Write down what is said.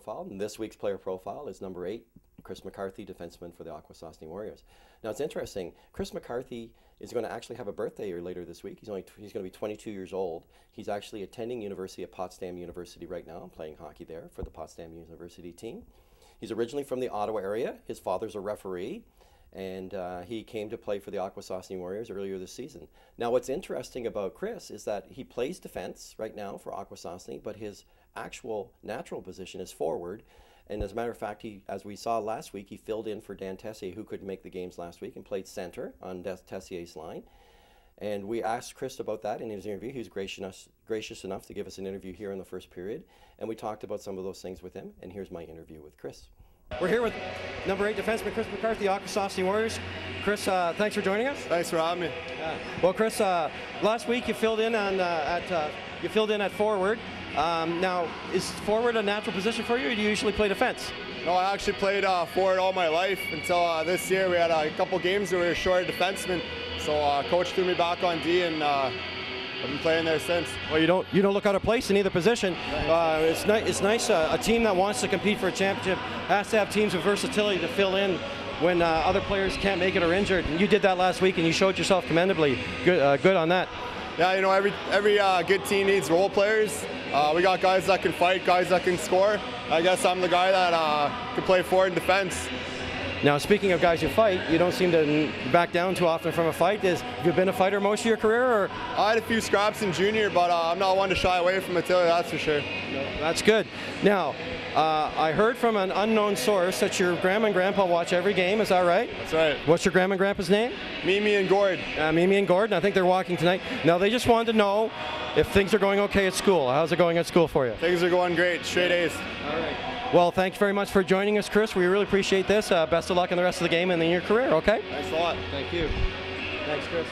profile. And this week's player profile is number 8, Kris McCarthy, defenseman for the Akwesasne Warriors. Now it's interesting, Kris McCarthy is going to actually have a birthday later this week. He's going to be 22 years old. He's actually attending University at Potsdam University right now, playing hockey there for the Potsdam University team. He's originally from the Ottawa area. His father's a referee, and he came to play for the Akwesasne Warriors earlier this season. Now what's interesting about Kris is that he plays defense right now for Akwesasne, but his actual natural position is forward. And as a matter of fact, as we saw last week, he filled in for Dan Tessier, who couldn't make the games last week, and played center on Tessier's line. And we asked Kris about that in his interview. He was gracious enough to give us an interview here in the first period. And we talked about some of those things with him. And here's my interview with Kris. We're here with number 8 defenseman Kris McCarthy, Akwesasne Warriors. Kris, thanks for joining us. Thanks for having me. Well, Kris, last week you filled in at forward. Now, is forward a natural position for you, or do you usually play defense? No, I actually played forward all my life until this year. We had a couple games where we were short of defensemen, so coach threw me back on D, and I've been playing there since. Well, you don't look out of place in either position. It's nice. A team that wants to compete for a championship has to have teams with versatility to fill in when other players can't make it or injured. And you did that last week, and you showed yourself commendably. Good on that. Yeah, you know, every good team needs role players. We got guys that can fight, guys that can score. I guess I'm the guy that can play forward and defense. Now, speaking of guys who fight, you don't seem to back down too often from a fight. Have you been a fighter most of your career? Or? I had a few scraps in junior, but I'm not one to shy away from it, that's for sure. No, that's good. Now, I heard from an unknown source that your grandma and grandpa watch every game. Is that right? That's right. What's your grandma and grandpa's name? Mimi and Gord. Mimi and Gordon. I think they're walking tonight. Now, they just wanted to know if things are going okay at school. How's it going at school for you? Things are going great. Straight A's. All right. Well, thank you very much for joining us, Kris. We really appreciate this. Best of luck in the rest of the game and in your career, okay? Thanks a lot. Thank you. Thanks, Kris.